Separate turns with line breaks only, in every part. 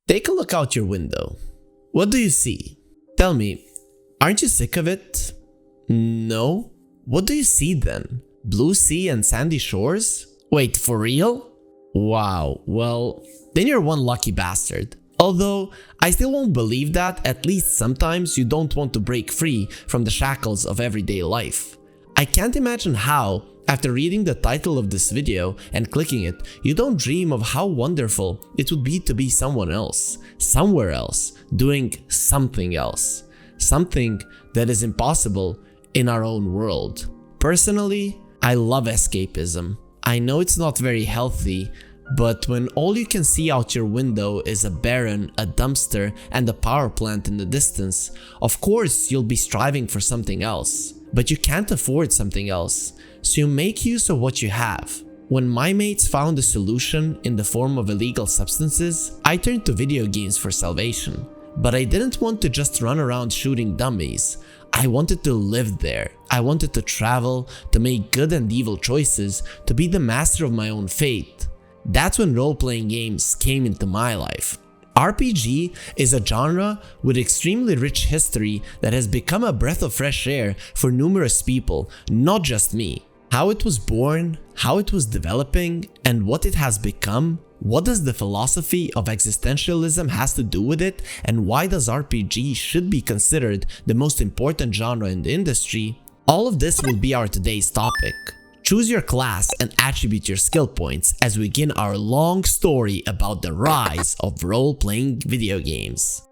Take a look out your window. What do you see? Tell me, aren't you sick of it? No? What do you see then? Blue sea and sandy shores? Wait, for real? Wow, well, then you're one lucky bastard. Although, I still won't believe that at least sometimes you don't want to break free from the shackles of everyday life. I can't imagine how, after reading the title of this video and clicking it, you don't dream of how wonderful it would be to be someone else, somewhere else, doing something else. Something that is impossible in our own world. Personally, I love escapism. I know it's not very healthy, but when all you can see out your window is a barren, a dumpster, and a power plant in the distance, of course you'll be striving for something else. But you can't afford something else, so you make use of what you have. When my mates found a solution in the form of illegal substances, I turned to video games for salvation. But I didn't want to just run around shooting dummies. I wanted to live there. I wanted to travel, to make good and evil choices, to be the master of my own fate. That's when role-playing games came into my life. RPG is a genre with extremely rich history that has become a breath of fresh air for numerous people, not just me. How it was born, how it was developing, and what it has become. What does the philosophy of existentialism has to do with it, and why does RPG should be considered the most important genre in the industry? All of this will be our today's topic. Choose your class and attribute your skill points as we begin our long story about the rise of role-playing video games.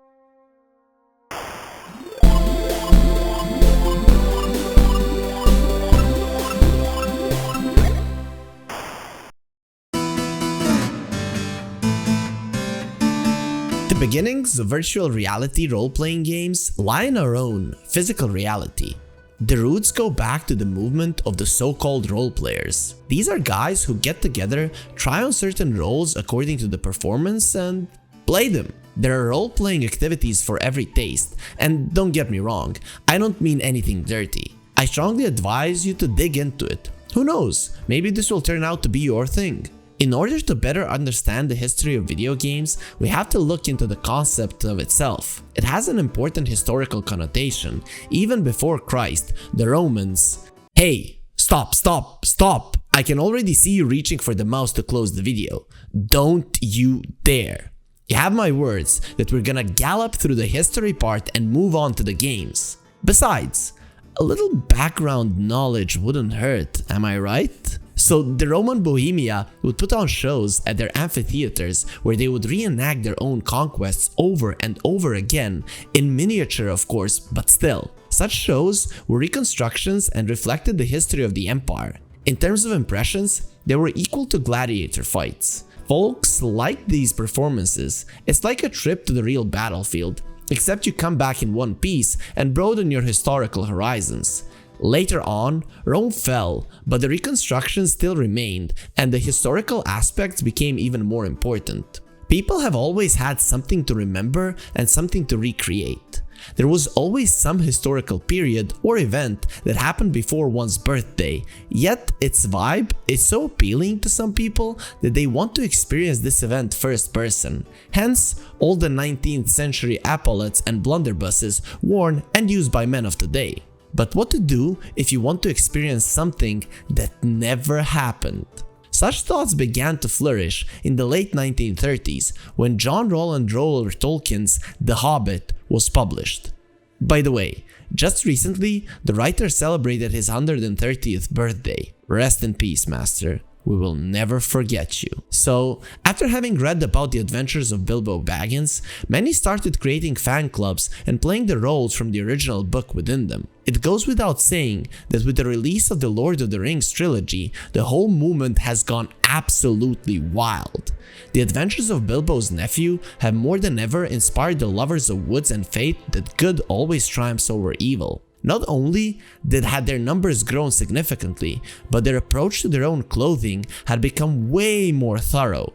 The beginnings of virtual reality role-playing games lie in our own physical reality. The roots go back to the movement of the so-called role players. These are guys who get together, try on certain roles according to the performance, and play them. There are role-playing activities for every taste, and don't get me wrong, I don't mean anything dirty. I strongly advise you to dig into it. Who knows, maybe this will turn out to be your thing. In order to better understand the history of video games, we have to look into the concept of itself. It has an important historical connotation. Even before Christ, the Romans... Hey, stop! I can already see you reaching for the mouse to close the video. Don't you dare! You have my words that we're gonna gallop through the history part and move on to the games. Besides, a little background knowledge wouldn't hurt, am I right? So the Roman Bohemia would put on shows at their amphitheaters where they would reenact their own conquests over and over again, in miniature of course, but still. Such shows were reconstructions and reflected the history of the empire. In terms of impressions, they were equal to gladiator fights. Folks liked these performances. It's like a trip to the real battlefield, except you come back in one piece and broaden your historical horizons. Later on, Rome fell, but the reconstruction still remained, and the historical aspects became even more important. People have always had something to remember and something to recreate. There was always some historical period or event that happened before one's birthday, yet its vibe is so appealing to some people that they want to experience this event first person. Hence, all the 19th century epaulets and blunderbusses worn and used by men of today. But what to do if you want to experience something that never happened? Such thoughts began to flourish in the late 1930s when John Roland Tolkien's The Hobbit was published. By the way, just recently, the writer celebrated his 130th birthday. Rest in peace, master. We will never forget you. So, after having read about the adventures of Bilbo Baggins, many started creating fan clubs and playing the roles from the original book within them. It goes without saying that with the release of the Lord of the Rings trilogy, the whole movement has gone absolutely wild. The adventures of Bilbo's nephew have more than ever inspired the lovers of woods and fate that good always triumphs over evil. Not only had their numbers grown significantly, but their approach to their own clothing had become way more thorough.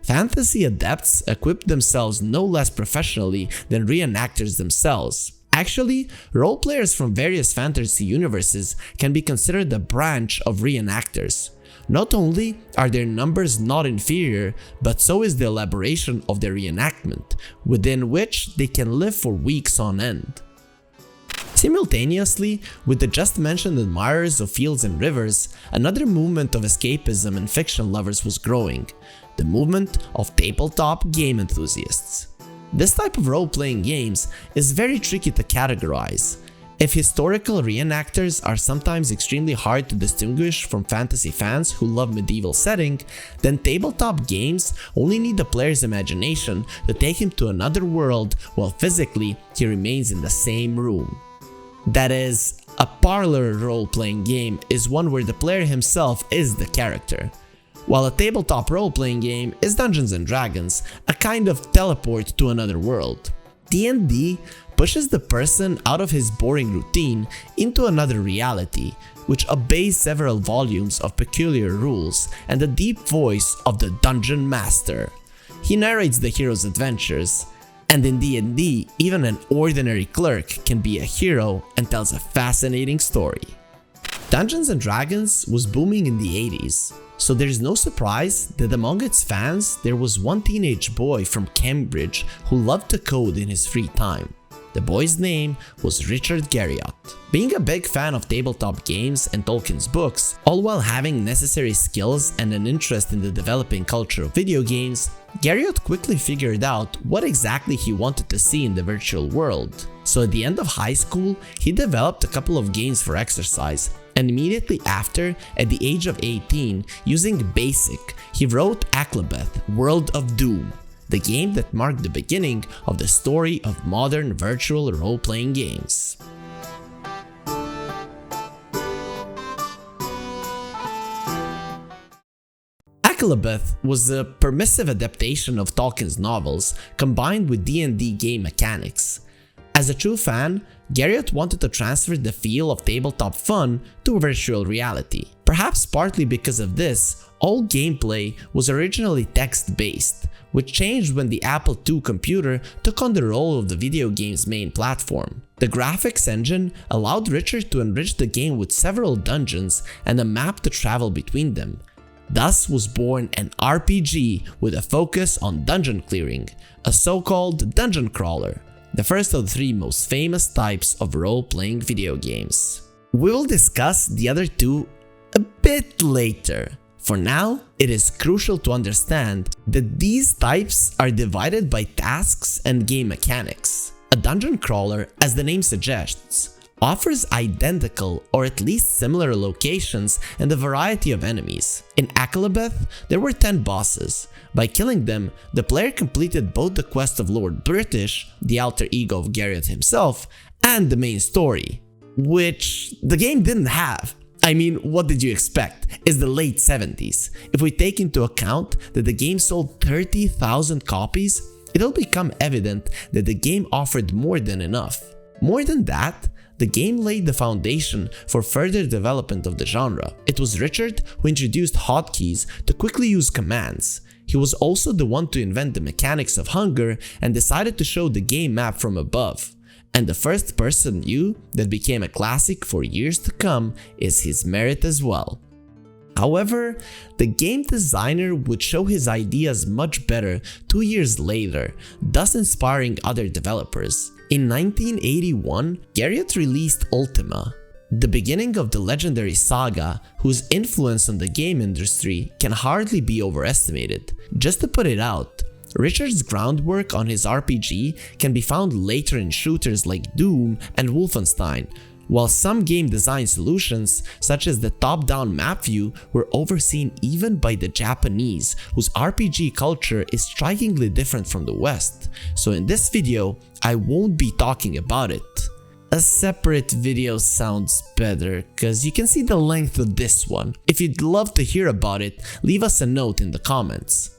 Fantasy adepts equipped themselves no less professionally than reenactors themselves. Actually, role-players from various fantasy universes can be considered a branch of reenactors. Not only are their numbers not inferior, but so is the elaboration of their reenactment, within which they can live for weeks on end. Simultaneously, with the just mentioned admirers of fields and rivers, another movement of escapism and fiction lovers was growing, the movement of tabletop game enthusiasts. This type of role-playing games is very tricky to categorize. If historical reenactors are sometimes extremely hard to distinguish from fantasy fans who love medieval setting, then tabletop games only need the player's imagination to take him to another world while physically he remains in the same room. That is, a parlor role-playing game is one where the player himself is the character, while a tabletop role-playing game is Dungeons & Dragons, a kind of teleport to another world. D&D pushes the person out of his boring routine into another reality, which obeys several volumes of peculiar rules and the deep voice of the Dungeon Master. He narrates the hero's adventures, and in D&D, even an ordinary clerk can be a hero and tells a fascinating story. Dungeons & Dragons was booming in the 80s, so there's no surprise that among its fans there was one teenage boy from Cambridge who loved to code in his free time. The boy's name was Richard Garriott. Being a big fan of tabletop games and Tolkien's books, all while having necessary skills and an interest in the developing culture of video games, Garriott quickly figured out what exactly he wanted to see in the virtual world. So at the end of high school, he developed a couple of games for exercise, and immediately after, at the age of 18, using BASIC, he wrote Akalabeth, World of Doom, the game that marked the beginning of the story of modern virtual role-playing games. Akalabeth was a permissive adaptation of Tolkien's novels combined with D&D game mechanics. As a true fan, Garriott wanted to transfer the feel of tabletop fun to virtual reality. Perhaps partly because of this, all gameplay was originally text-based, which changed when the Apple II computer took on the role of the video game's main platform. The graphics engine allowed Richard to enrich the game with several dungeons and a map to travel between them. Thus was born an RPG with a focus on dungeon clearing, a so-called dungeon crawler, the first of the three most famous types of role-playing video games. We will discuss the other two a bit later. For now, it is crucial to understand that these types are divided by tasks and game mechanics. A dungeon crawler, as the name suggests, offers identical or at least similar locations and a variety of enemies. In Akalabeth, there were 10 bosses. By killing them, the player completed both the quest of Lord British, the alter ego of Garriott himself, and the main story, which the game didn't have. I mean, what did you expect? It's the late 70s. If we take into account that the game sold 30,000 copies, it'll become evident that the game offered more than enough. More than that, the game laid the foundation for further development of the genre. It was Richard who introduced hotkeys to quickly use commands. He was also the one to invent the mechanics of hunger and decided to show the game map from above. And the first-person view that became a classic for years to come is his merit as well. However, the game designer would show his ideas much better 2 years later, thus inspiring other developers. In 1981, Garriott released Ultima, the beginning of the legendary saga whose influence on the game industry can hardly be overestimated. Just to put it out, Richard's groundwork on his RPG can be found later in shooters like Doom and Wolfenstein, while some game design solutions, such as the top-down map view, were overseen even by the Japanese, whose RPG culture is strikingly different from the West. So in this video, I won't be talking about it. A separate video sounds better, cause you can see the length of this one. If you'd love to hear about it, leave us a note in the comments.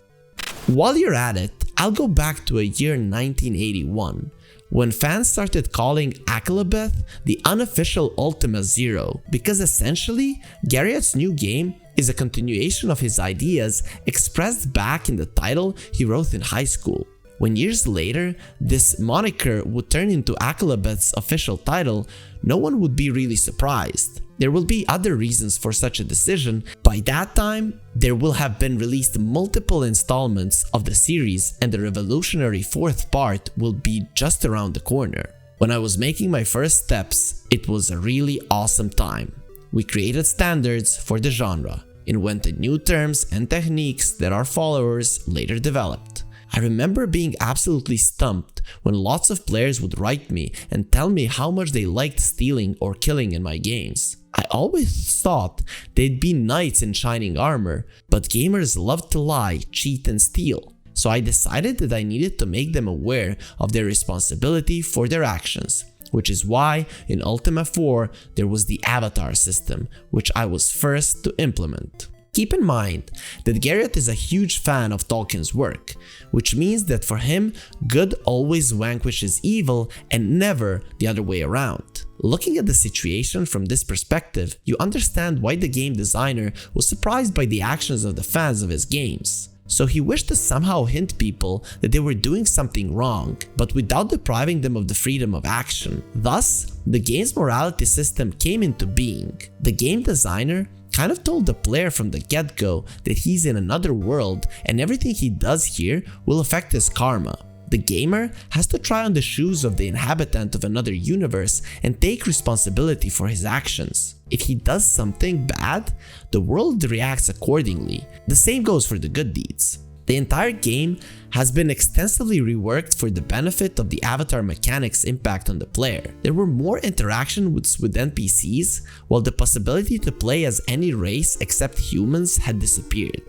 While you're at it, I'll go back to a year 1981, when fans started calling Akalabeth the unofficial Ultima Zero, because essentially, Garriott's new game is a continuation of his ideas expressed back in the title he wrote in high school. When years later, this moniker would turn into Akalabeth's official title, no one would be really surprised. There will be other reasons for such a decision. By that time, there will have been released multiple installments of the series and the revolutionary fourth part will be just around the corner. When I was making my first steps, it was a really awesome time. We created standards for the genre, invented new terms and techniques that our followers later developed. I remember being absolutely stumped when lots of players would write me and tell me how much they liked stealing or killing in my games. I always thought they'd be knights in shining armor, but gamers love to lie, cheat and steal. So I decided that I needed to make them aware of their responsibility for their actions, which is why in Ultima IV there was the avatar system, which I was first to implement. Keep in mind that Garriott is a huge fan of Tolkien's work, which means that for him, good always vanquishes evil and never the other way around. Looking at the situation from this perspective, you understand why the game designer was surprised by the actions of the fans of his games. So he wished to somehow hint people that they were doing something wrong, but without depriving them of the freedom of action. Thus, the game's morality system came into being. The game designer kind of told the player from the get-go that he's in another world and everything he does here will affect his karma. The gamer has to try on the shoes of the inhabitant of another universe and take responsibility for his actions. If he does something bad, the world reacts accordingly. The same goes for the good deeds. The entire game has been extensively reworked for the benefit of the avatar mechanics' impact on the player. There were more interaction with NPCs, while the possibility to play as any race except humans had disappeared.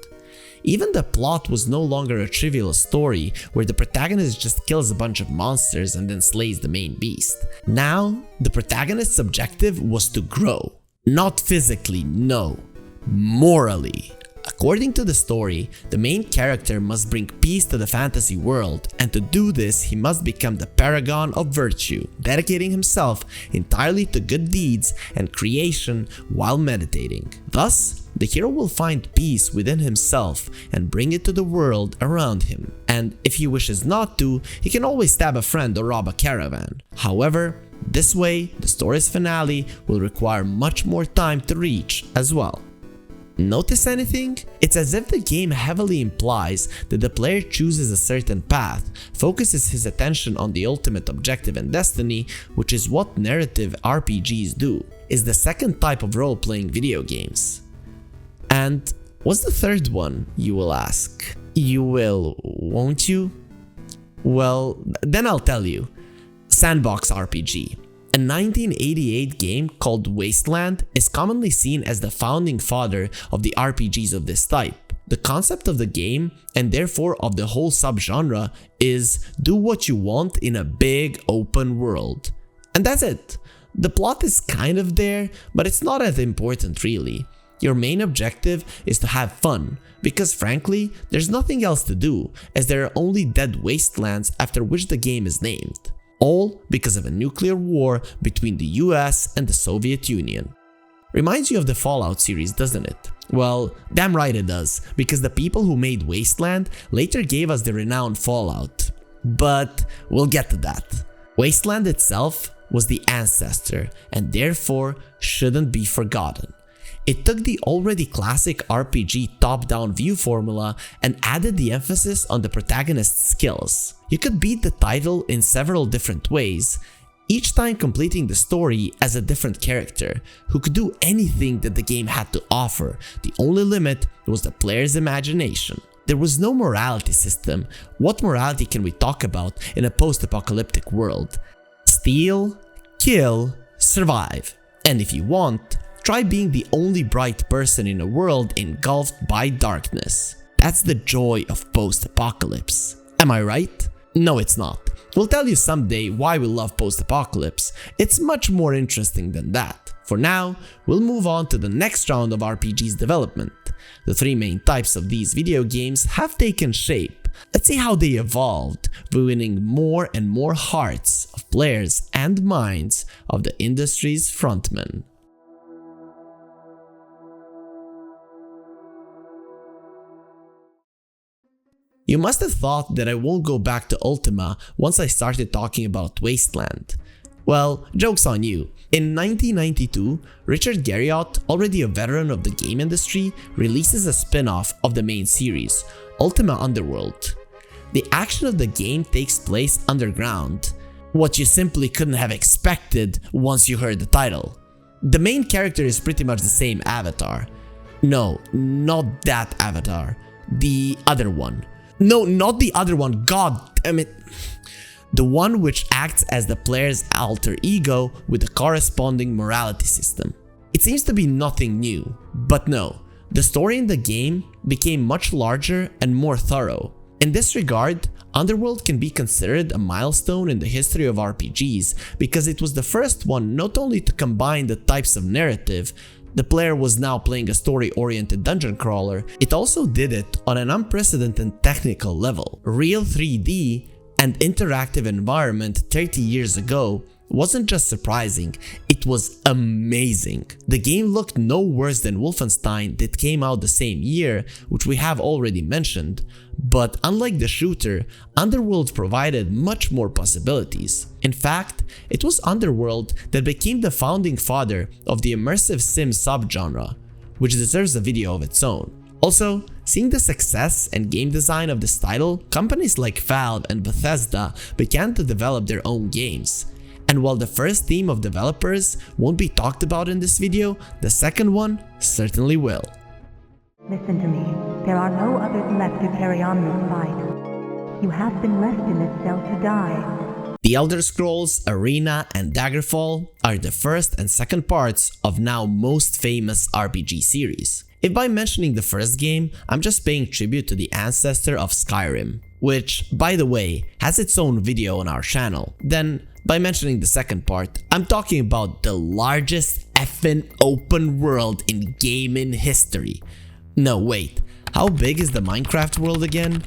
Even the plot was no longer a trivial story where the protagonist just kills a bunch of monsters and then slays the main beast. Now, the protagonist's objective was to grow. Not physically, no. Morally. According to the story, the main character must bring peace to the fantasy world, and to do this he must become the paragon of virtue, dedicating himself entirely to good deeds and creation while meditating. Thus, the hero will find peace within himself and bring it to the world around him. And if he wishes not to, he can always stab a friend or rob a caravan. However, this way, the story's finale will require much more time to reach as well. Notice anything? It's as if the game heavily implies that the player chooses a certain path, focuses his attention on the ultimate objective and destiny, which is what narrative RPGs do. Is the second type of role-playing video games. And what's the third one, you will ask? You will, won't you? Well, then I'll tell you. Sandbox RPG. A 1988 game called Wasteland is commonly seen as the founding father of the RPGs of this type. The concept of the game, and therefore of the whole subgenre, is do what you want in a big open world. And that's it. The plot is kind of there, but it's not as important really. Your main objective is to have fun, because frankly, there's nothing else to do, as there are only dead wastelands after which the game is named. All because of a nuclear war between the US and the Soviet Union. Reminds you of the Fallout series, doesn't it? Well, damn right it does, because the people who made Wasteland later gave us the renowned Fallout. But we'll get to that. Wasteland itself was the ancestor and therefore shouldn't be forgotten. It took the already classic RPG top-down view formula and added the emphasis on the protagonist's skills. You could beat the title in several different ways, each time completing the story as a different character, who could do anything that the game had to offer. The only limit was the player's imagination. There was no morality system. What morality can we talk about in a post-apocalyptic world? Steal, kill, survive. And if you want, try being the only bright person in a world engulfed by darkness. That's the joy of post-apocalypse. Am I right? No, it's not. We'll tell you someday why we love post-apocalypse. It's much more interesting than that. For now, we'll move on to the next round of RPG's development. The three main types of these video games have taken shape. Let's see how they evolved, winning more and more hearts of players and minds of the industry's frontmen. You must have thought that I won't go back to Ultima once I started talking about Wasteland. Well, joke's on you. In 1992, Richard Garriott, already a veteran of the game industry, releases a spin-off of the main series, Ultima Underworld. The action of the game takes place underground, what you simply couldn't have expected once you heard the title. The main character is pretty much the same avatar. No, not that avatar. The other one. No, not the other one, god damn it. The one which acts as the player's alter ego with a corresponding morality system. It seems to be nothing new, but no, the story in the game became much larger and more thorough. In this regard, Underworld can be considered a milestone in the history of RPGs because it was the first one not only to combine the types of narrative, the player was now playing a story-oriented dungeon crawler, it also did it on an unprecedented technical level. Real 3D and interactive environment 30 years ago wasn't just surprising, it was amazing. The game looked no worse than Wolfenstein that came out the same year, which we have already mentioned, but unlike the shooter, Underworld provided much more possibilities. In fact, it was Underworld that became the founding father of the immersive sim subgenre, which deserves a video of its own. Also, seeing the success and game design of this title, companies like Valve and Bethesda began to develop their own games. And while the first team of developers won't be talked about in this video, the second one certainly will.
Listen to me. There are no others left to carry on this fight. You have been left in this cell to die.
The Elder Scrolls, Arena, and Daggerfall are the first and second parts of now most famous RPG series. If by mentioning the first game, I'm just paying tribute to the ancestor of Skyrim, which, by the way, has its own video on our channel, then by mentioning the second part, I'm talking about the largest effing open world in gaming history. No, wait, how big is the Minecraft world again?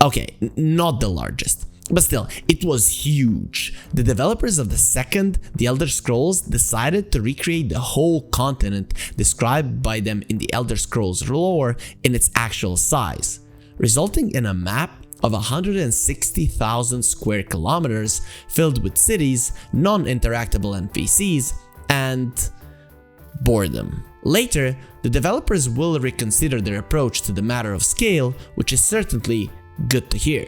Okay, not the largest, but still, it was huge. The developers of the second, The Elder Scrolls, decided to recreate the whole continent described by them in the Elder Scrolls lore in its actual size, resulting in a map of 160,000 square kilometers filled with cities, non-interactable NPCs, and boredom. Later, the developers will reconsider their approach to the matter of scale, which is certainly good to hear.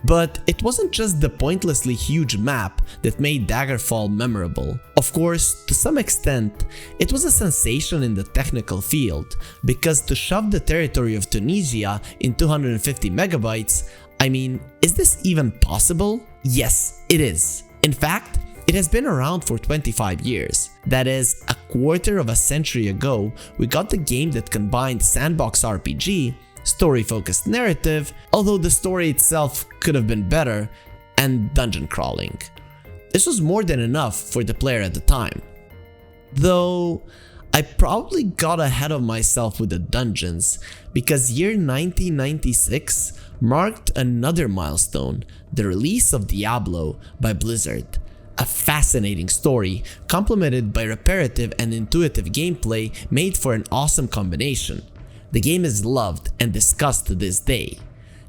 But it wasn't just the pointlessly huge map that made Daggerfall memorable. Of course, to some extent, it was a sensation in the technical field, because to shove the territory of Tunisia in 250 megabytes, I mean, is this even possible? Yes, it is. In fact, it has been around for 25 years. That is, a quarter of a century ago, we got the game that combined sandbox RPG, story-focused narrative, although the story itself could have been better, and dungeon crawling. This was more than enough for the player at the time. Though, I probably got ahead of myself with the dungeons, because year 1996 marked another milestone, the release of Diablo by Blizzard. A fascinating story, complemented by reparative and intuitive gameplay made for an awesome combination. The game is loved and discussed to this day.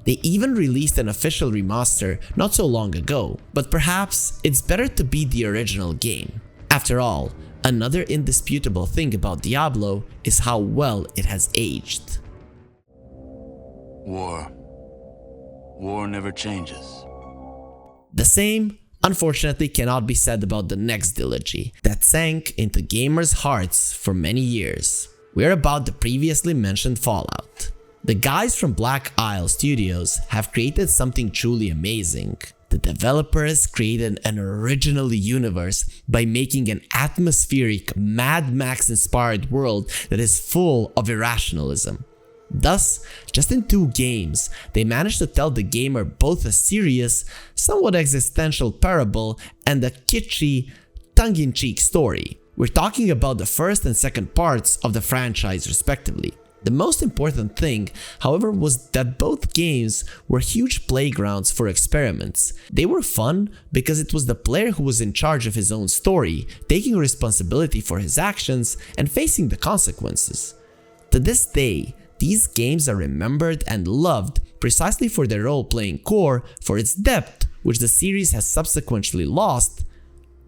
They even released an official remaster not so long ago, but perhaps it's better to beat the original game. After all, another indisputable thing about Diablo is how well it has aged.
War never changes.
The same, unfortunately, cannot be said about the next dilogy that sank into gamers' hearts for many years. We're about the previously mentioned Fallout. The guys from Black Isle Studios have created something truly amazing. The developers created an original universe by making an atmospheric, Mad Max-inspired world that is full of irrationalism. Thus, just in 2 games, they managed to tell the gamer both a serious, somewhat existential parable and a kitschy, tongue-in-cheek story. We're talking about the first and second parts of the franchise respectively. The most important thing, however, was that both games were huge playgrounds for experiments. They were fun because it was the player who was in charge of his own story, taking responsibility for his actions and facing the consequences. To this day, these games are remembered and loved precisely for their role-playing core, for its depth, which the series has subsequently lost,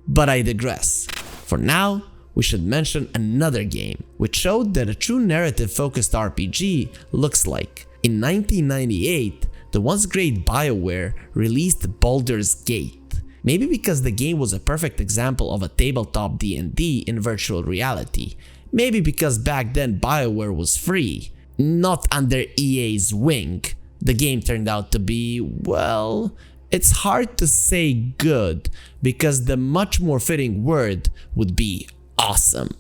But I digress. For now, we should mention another game which showed that a true narrative-focused RPG looks like. In 1998, the once great BioWare released Baldur's Gate. Maybe because the game was a perfect example of a tabletop D&D in virtual reality. Maybe because back then BioWare was free, not under EA's wing. The game turned out to be, well, it's hard to say good, because the much more fitting word would be awesome.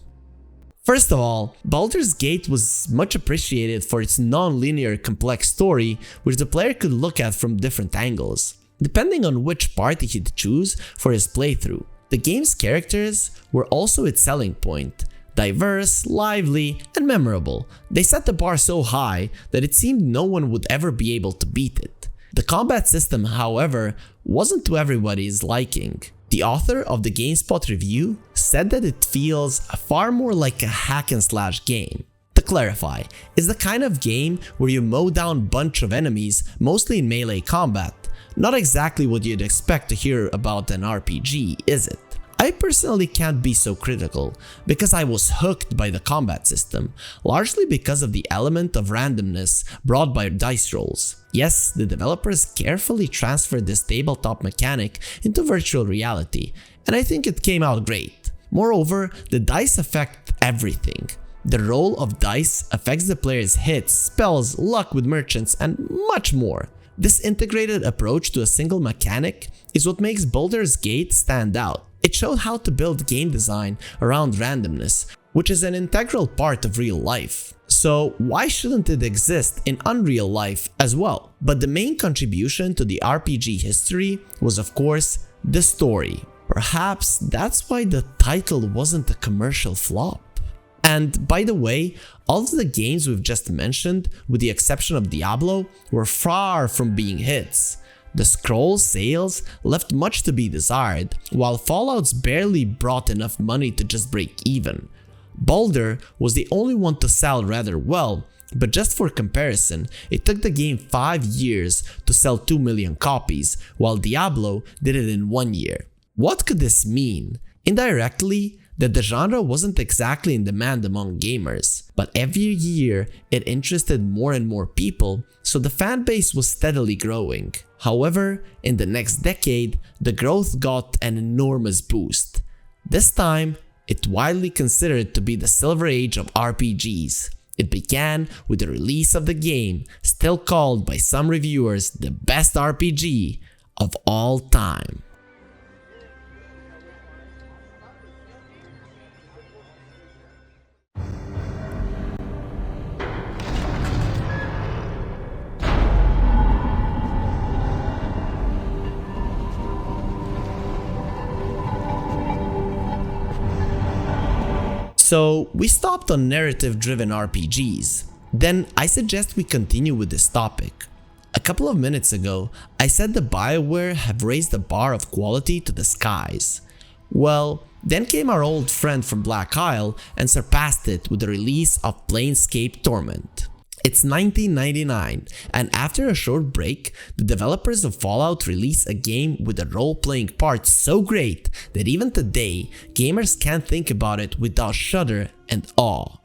First of all, Baldur's Gate was much appreciated for its non-linear complex story, which the player could look at from different angles, depending on which party he'd choose for his playthrough. The game's characters were also its selling point. Diverse, lively, and memorable. They set the bar so high that it seemed no one would ever be able to beat it. The combat system, however, wasn't to everybody's liking. The author of the GameSpot review said that it feels far more like a hack and slash game. To clarify, it's the kind of game where you mow down a bunch of enemies, mostly in melee combat. Not exactly what you'd expect to hear about an RPG, is it? I personally can't be so critical, because I was hooked by the combat system, largely because of the element of randomness brought by dice rolls. Yes, the developers carefully transferred this tabletop mechanic into virtual reality, and I think it came out great. Moreover, the dice affect everything. The roll of dice affects the player's hits, spells, luck with merchants, and much more. This integrated approach to a single mechanic is what makes Baldur's Gate stand out. It showed how to build game design around randomness, which is an integral part of real life. So why shouldn't it exist in unreal life as well? But the main contribution to the RPG history was, of course, the story. Perhaps that's why the title wasn't a commercial flop. And by the way, all of the games we've just mentioned, with the exception of Diablo, were far from being hits. The scroll sales left much to be desired, while Fallout's barely brought enough money to just break even. Baldur was the only one to sell rather well, but just for comparison, it took the game 5 years to sell 2 million copies, while Diablo did it in 1 year. What could this mean? Indirectly, that the genre wasn't exactly in demand among gamers, but every year it interested more and more people, so the fan base was steadily growing. However, in the next decade, the growth got an enormous boost. This time, it's widely considered to be the silver age of RPGs. It began with the release of the game, still called by some reviewers the best RPG of all time. So we stopped on narrative-driven RPGs. Then I suggest we continue with this topic. A couple of minutes ago, I said the BioWare have raised the bar of quality to the skies. Well, then came our old friend from Black Isle and surpassed it with the release of Planescape Torment. It's 1999, and after a short break, the developers of Fallout release a game with a role-playing part so great that even today, gamers can't think about it without shudder and awe.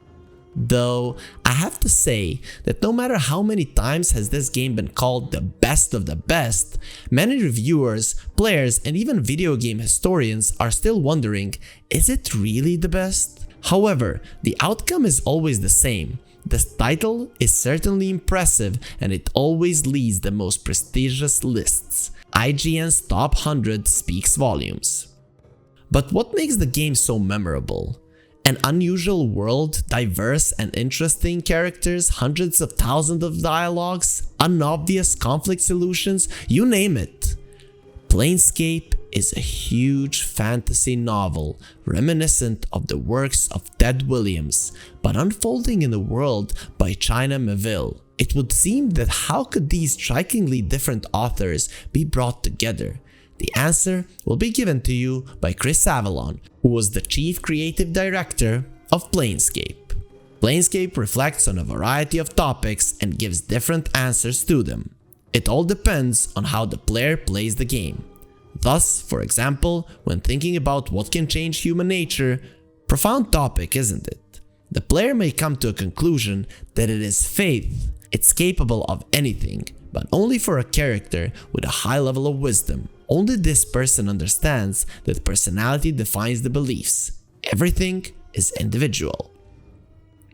Though, I have to say that no matter how many times has this game been called the best of the best, many reviewers, players, and even video game historians are still wondering, is it really the best? However, the outcome is always the same. The title is certainly impressive, and it always leads the most prestigious lists. IGN's top 100 speaks volumes. But what makes the game so memorable? An unusual world, diverse and interesting characters, hundreds of thousands of dialogues, unobvious conflict solutions, you name it. Planescape is a huge fantasy novel reminiscent of the works of Ted Williams, but unfolding in the world by China Miéville. It would seem that how could these strikingly different authors be brought together? The answer will be given to you by Chris Avallone, who was the chief creative director of Planescape. Planescape reflects on a variety of topics and gives different answers to them. It all depends on how the player plays the game. Thus, for example, when thinking about what can change human nature, profound topic, isn't it? The player may come to a conclusion that it is faith, it's capable of anything, but only for a character with a high level of wisdom. Only this person understands that personality defines the beliefs. Everything is individual.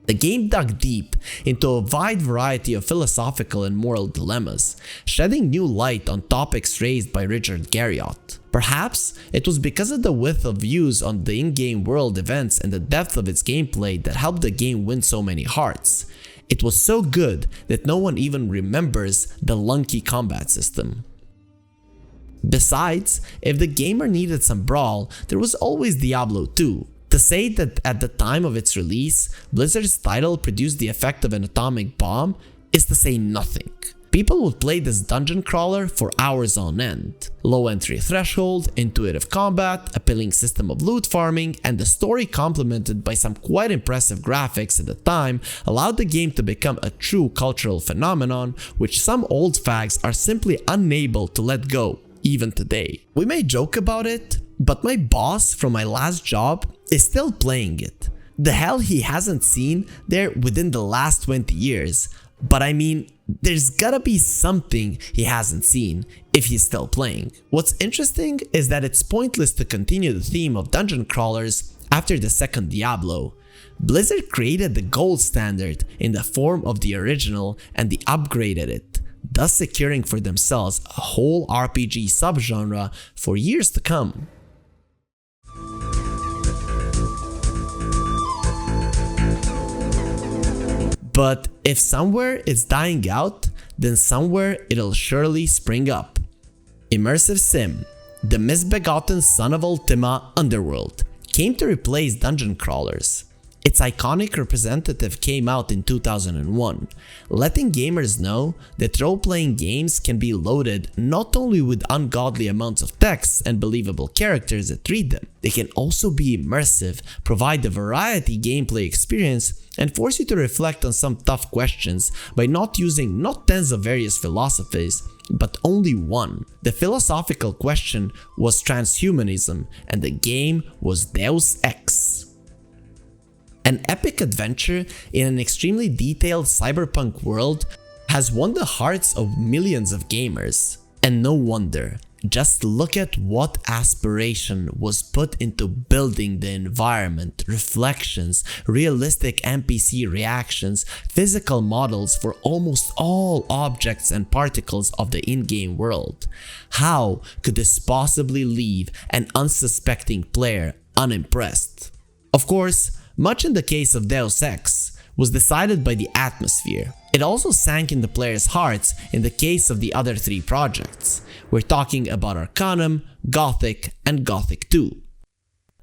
The game dug deep into a wide variety of philosophical and moral dilemmas, shedding new light on topics raised by Richard Garriott. Perhaps it was because of the width of views on the in-game world events and the depth of its gameplay that helped the game win so many hearts. It was so good that no one even remembers the lunky combat system. Besides, if the gamer needed some brawl, there was always Diablo 2. To say that at the time of its release, Blizzard's title produced the effect of an atomic bomb is to say nothing. People would play this dungeon crawler for hours on end. Low entry threshold, intuitive combat, appealing system of loot farming, and the story complemented by some quite impressive graphics at the time allowed the game to become a true cultural phenomenon which some old fags are simply unable to let go, even today. We may joke about it, but my boss from my last job is still playing it. The hell he hasn't seen there within the last 20 years. But I mean, there's gotta be something he hasn't seen if he's still playing. What's interesting is that it's pointless to continue the theme of dungeon crawlers after the second Diablo. Blizzard created the gold standard in the form of the original and they upgraded it, thus securing for themselves a whole RPG subgenre for years to come. But if somewhere it's dying out, then somewhere it'll surely spring up. Immersive Sim, the misbegotten son of Ultima, Underworld, came to replace dungeon crawlers. Its iconic representative came out in 2001, letting gamers know that role-playing games can be loaded not only with ungodly amounts of text and believable characters that read them, they can also be immersive, provide a variety gameplay experience, and force you to reflect on some tough questions by not using not tens of various philosophies, but only one. The philosophical question was transhumanism, and the game was Deus Ex. An epic adventure in an extremely detailed cyberpunk world has won the hearts of millions of gamers. And no wonder, just look at what aspiration was put into building the environment, reflections, realistic NPC reactions, physical models for almost all objects and particles of the in-game world. How could this possibly leave an unsuspecting player unimpressed? Of course, much in the case of Deus Ex was decided by the atmosphere. It also sank in the players' hearts in the case of the other three projects. We're talking about Arcanum, Gothic, and Gothic 2.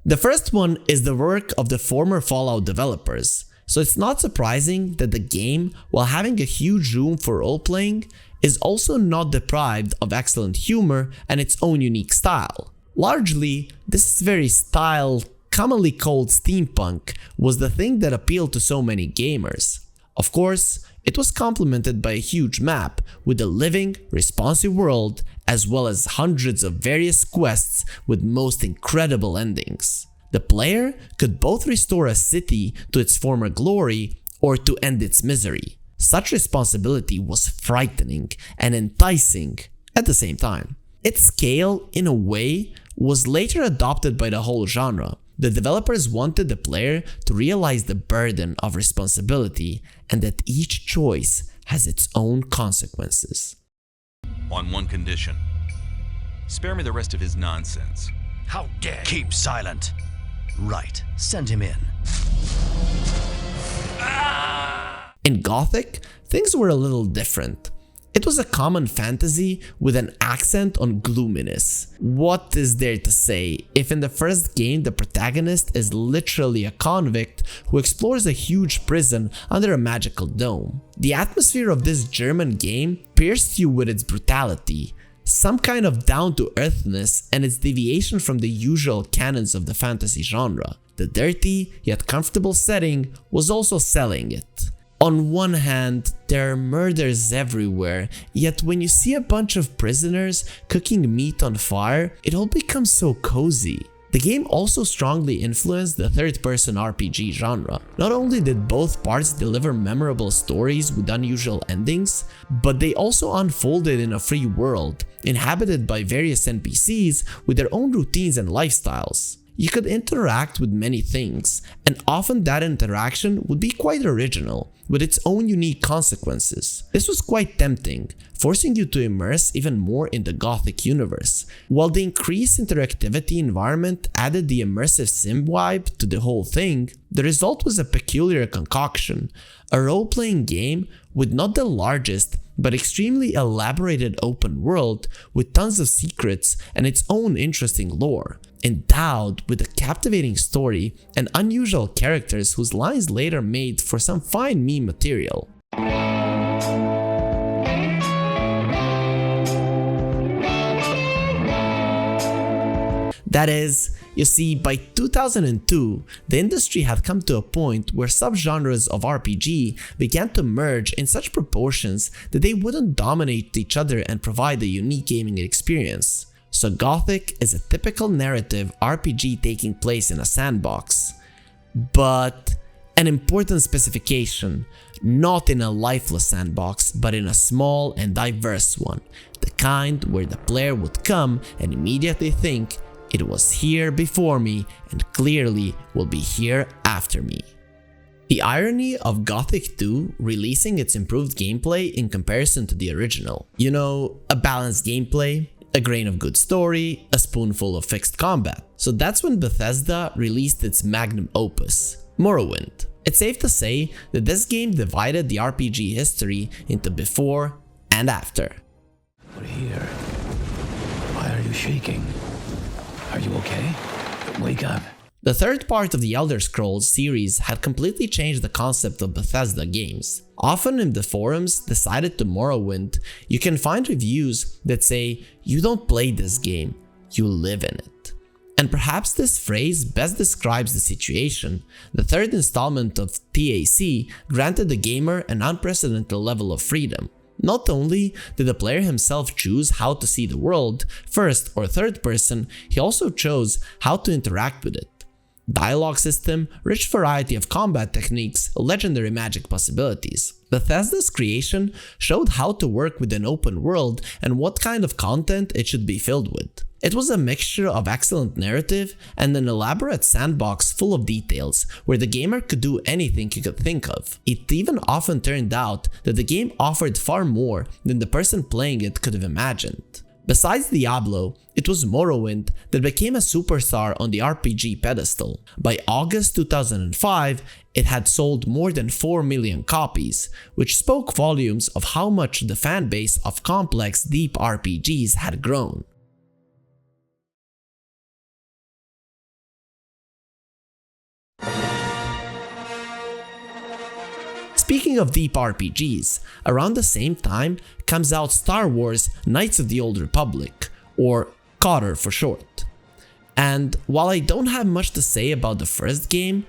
The first one is the work of the former Fallout developers, so it's not surprising that the game, while having a huge room for role-playing, is also not deprived of excellent humor and its own unique style. Largely, this very style, commonly called steampunk, was the thing that appealed to so many gamers. Of course, it was complemented by a huge map with a living, responsive world, as well as hundreds of various quests with most incredible endings. The player could both restore a city to its former glory or to end its misery. Such responsibility was frightening and enticing at the same time. Its scale, in a way, was later adopted by the whole genre. The developers wanted the player to realize the burden of responsibility and that each choice has its own consequences.
On one condition. Spare me the rest of his nonsense.
How dare you? Keep silent. Right, send him in.
In Gothic, things were a little different. It was a common fantasy with an accent on gloominess. What is there to say if in the first game the protagonist is literally a convict who explores a huge prison under a magical dome? The atmosphere of this German game pierced you with its brutality, some kind of down-to-earthness, and its deviation from the usual canons of the fantasy genre. The dirty yet comfortable setting was also selling it. On one hand, there are murders everywhere, yet when you see a bunch of prisoners cooking meat on fire, it all becomes so cozy. The game also strongly influenced the third-person RPG genre. Not only did both parts deliver memorable stories with unusual endings, but they also unfolded in a free world, inhabited by various NPCs with their own routines and lifestyles. You could interact with many things, and often that interaction would be quite original, with its own unique consequences. This was quite tempting, forcing you to immerse even more in the Gothic universe. While the increased interactivity environment added the immersive sim vibe to the whole thing, the result was a peculiar concoction, a role-playing game with not the largest but extremely elaborated open world with tons of secrets and its own interesting lore, endowed with a captivating story and unusual characters whose lines later made for some fine meme material. That is, you see, by 2002, the industry had come to a point where subgenres of RPG began to merge in such proportions that they wouldn't dominate each other and provide a unique gaming experience. So Gothic is a typical narrative RPG taking place in a sandbox. But an important specification, not in a lifeless sandbox, but in a small and diverse one, the kind where the player would come and immediately think, it was here before me and clearly will be here after me. The irony of Gothic 2 releasing its improved gameplay in comparison to the original. You know, a balanced gameplay, a grain of good story, a spoonful of fixed combat. So that's when Bethesda released its Magnum Opus, Morrowind. It's safe to say that this game divided the RPG history into before and after.
We're here. Why are you shaking? Are you okay? Wake up.
The third part of the Elder Scrolls series had completely changed the concept of Bethesda games. Often in the forums decided to Morrowind, you can find reviews that say, you don't play this game, you live in it. And perhaps this phrase best describes the situation. The third installment of TES granted the gamer an unprecedented level of freedom. Not only did the player himself choose how to see the world, first or third person, he also chose how to interact with it. Dialogue system, rich variety of combat techniques, legendary magic possibilities. Bethesda's creation showed how to work with an open world and what kind of content it should be filled with. It was a mixture of excellent narrative and an elaborate sandbox full of details where the gamer could do anything he could think of. It even often turned out that the game offered far more than the person playing it could have imagined. Besides Diablo, it was Morrowind that became a superstar on the RPG pedestal. By August 2005, it had sold more than 4 million copies, which spoke volumes of how much the fanbase of complex, deep RPGs had grown. Speaking of deep RPGs, around the same time comes out Star Wars Knights of the Old Republic, or KOTOR for short. And while I don't have much to say about the first game,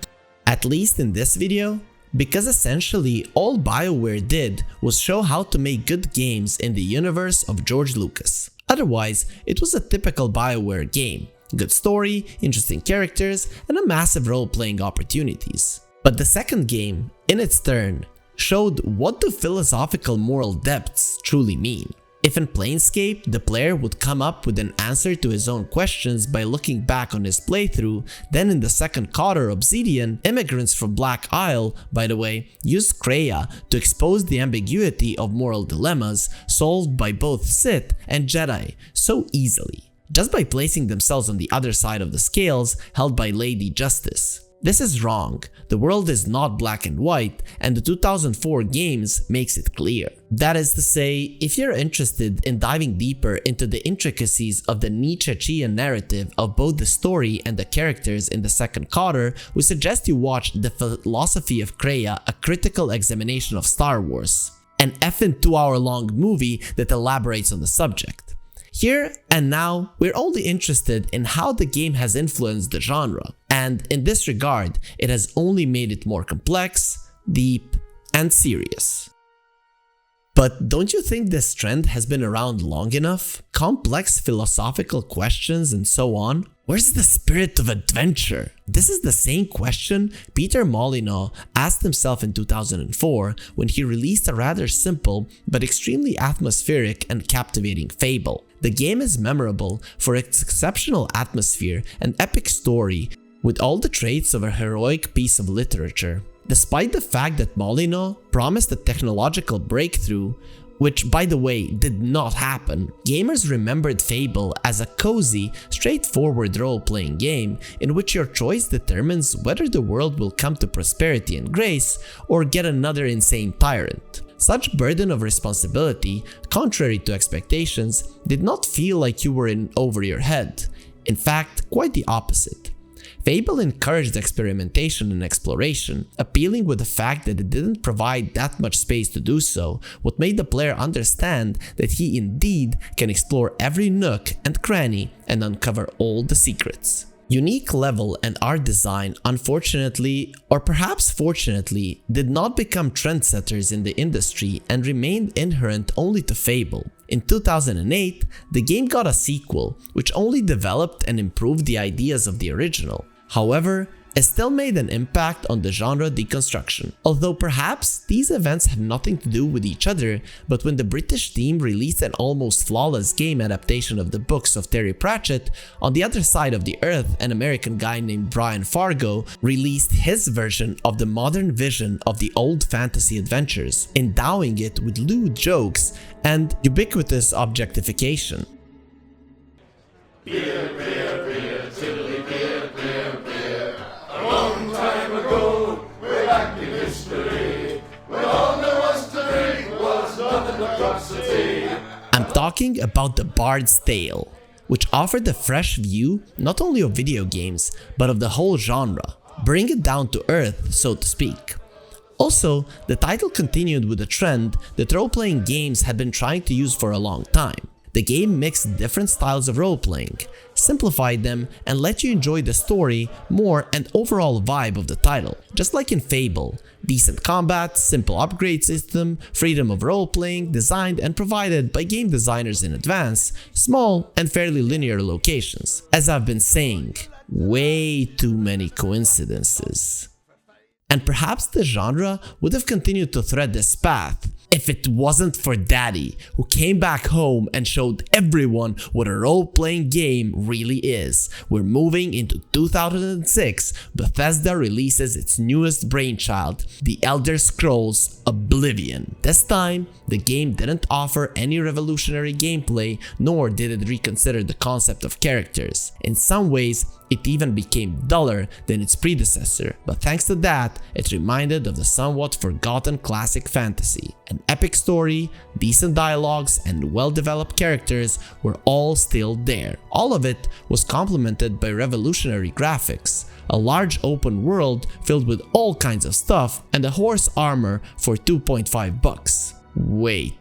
at least in this video, because essentially all BioWare did was show how to make good games in the universe of George Lucas. Otherwise, it was a typical BioWare game, good story, interesting characters, and a massive role-playing opportunities. But the second game, in its turn, showed what do philosophical moral depths truly mean. If in Planescape, the player would come up with an answer to his own questions by looking back on his playthrough, then in the second KOTOR Obsidian, immigrants from Black Isle, by the way, used Kreia to expose the ambiguity of moral dilemmas solved by both Sith and Jedi so easily, just by placing themselves on the other side of the scales held by Lady Justice. This is wrong, the world is not black and white, and the 2004 games makes it clear. That is to say, if you're interested in diving deeper into the intricacies of the Nietzschean narrative of both the story and the characters in the second KOTOR, we suggest you watch The Philosophy of Kreia, a critical examination of Star Wars, an effing 2-hour-long movie that elaborates on the subject. Here and now, we're only interested in how the game has influenced the genre, and in this regard, it has only made it more complex, deep, and serious. But don't you think this trend has been around long enough? Complex philosophical questions and so on? Where's the spirit of adventure? This is the same question Peter Molyneux asked himself in 2004 when he released a rather simple but extremely atmospheric and captivating Fable. The game is memorable for its exceptional atmosphere and epic story with all the traits of a heroic piece of literature. Despite the fact that Molyneux promised a technological breakthrough, which by the way did not happen, gamers remembered Fable as a cozy, straightforward role-playing game in which your choice determines whether the world will come to prosperity and grace or get another insane tyrant. Such burden of responsibility, contrary to expectations, did not feel like you were in over your head. In fact, quite the opposite. Fable encouraged experimentation and exploration, appealing with the fact that it didn't provide that much space to do so, what made the player understand that he indeed can explore every nook and cranny and uncover all the secrets. Unique level and art design, unfortunately, or perhaps fortunately, did not become trendsetters in the industry and remained inherent only to Fable. In 2008, the game got a sequel, which only developed and improved the ideas of the original. However, it still made an impact on the genre deconstruction. Although perhaps these events have nothing to do with each other, but when the British team released an almost flawless game adaptation of the books of Terry Pratchett, on the other side of the earth an American guy named Brian Fargo released his version of the modern vision of the old fantasy adventures, endowing it with lewd jokes and ubiquitous objectification.
Beer, beer, beer, tiddly beer, beer, beer. A long time ago, way back in history, when all there was to drink was nothing but drops of tea.
I'm talking about The Bard's Tale, which offered a fresh view not only of video games, but of the whole genre, bring it down to earth, so to speak. Also, the title continued with a trend that role-playing games had been trying to use for a long time. The game mixed different styles of role-playing, simplified them, and let you enjoy the story more and overall vibe of the title. Just like in Fable, decent combat, simple upgrade system, freedom of role-playing, designed and provided by game designers in advance, small and fairly linear locations. As I've been saying, way too many coincidences. And perhaps the genre would have continued to tread this path if it wasn't for Daddy, who came back home and showed everyone what a role-playing game really is. We're moving into 2006, Bethesda releases its newest brainchild, The Elder Scrolls Oblivion. This time, the game didn't offer any revolutionary gameplay, nor did it reconsider the concept of characters. In some ways, it even became duller than its predecessor, but thanks to that, it reminded of the somewhat forgotten classic fantasy. An epic story, decent dialogues, and well-developed characters were all still there. All of it was complemented by revolutionary graphics, a large open world filled with all kinds of stuff, and a horse armor for $2.5. Wait.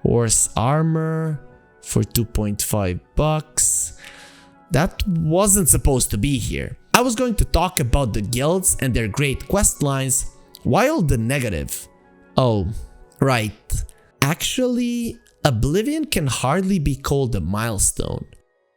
Horse armor for $2.5? That wasn't supposed to be here. I was going to talk about the guilds and their great quest lines. Why all the negative? Oh, right. Actually, Oblivion can hardly be called a milestone.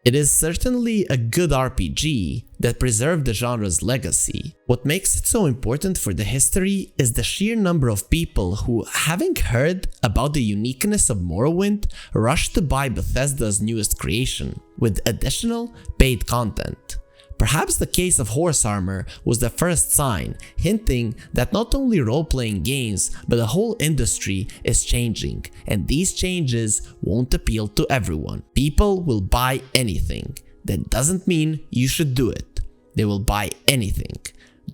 It is certainly a good RPG that preserved the genre's legacy. What makes it so important for the history is the sheer number of people who, having heard about the uniqueness of Morrowind, rushed to buy Bethesda's newest creation, with additional paid content. Perhaps the case of horse armor was the first sign, hinting that not only role-playing games, but the whole industry is changing, and these changes won't appeal to everyone. People will buy anything. That doesn't mean you should do it. They will buy anything.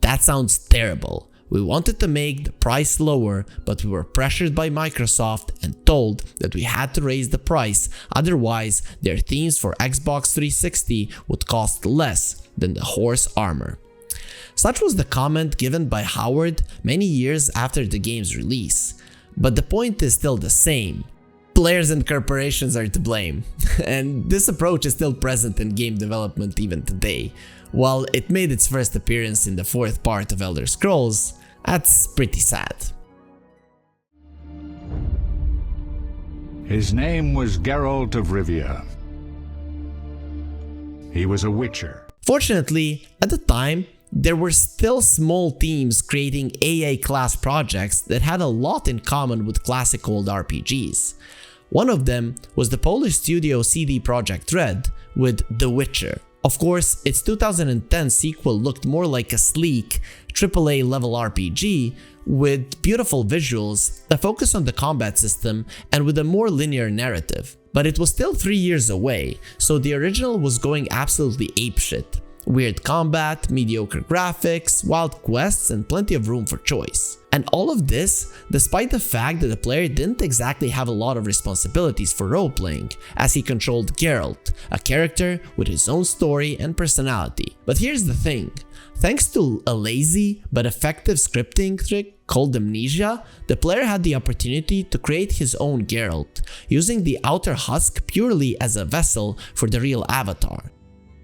That sounds terrible. We wanted to make the price lower, but we were pressured by Microsoft and told that we had to raise the price, otherwise their themes for Xbox 360 would cost less than the horse armor. Such was the comment given by Howard many years after the game's release. But the point is still the same. Players and corporations are to blame, and this approach is still present in game development even today. While it made its first appearance in the fourth part of Elder Scrolls, That's pretty sad.
His name was Geralt of Rivia. He was a witcher.
Fortunately, at the time, there were still small teams creating AA class projects that had a lot in common with classic old RPGs. One of them was the Polish studio CD Projekt Red with The Witcher. Of course, its 2010 sequel looked more like a sleek AAA level RPG with beautiful visuals, a focus on the combat system, and with a more linear narrative. But it was still 3 years away, so the original was going absolutely apeshit. Weird combat, mediocre graphics, wild quests, and plenty of room for choice. And all of this despite the fact that the player didn't exactly have a lot of responsibilities for role-playing, as he controlled Geralt, a character with his own story and personality. But here's the thing, thanks to a lazy but effective scripting trick called Amnesia, the player had the opportunity to create his own Geralt, using the outer husk purely as a vessel for the real avatar.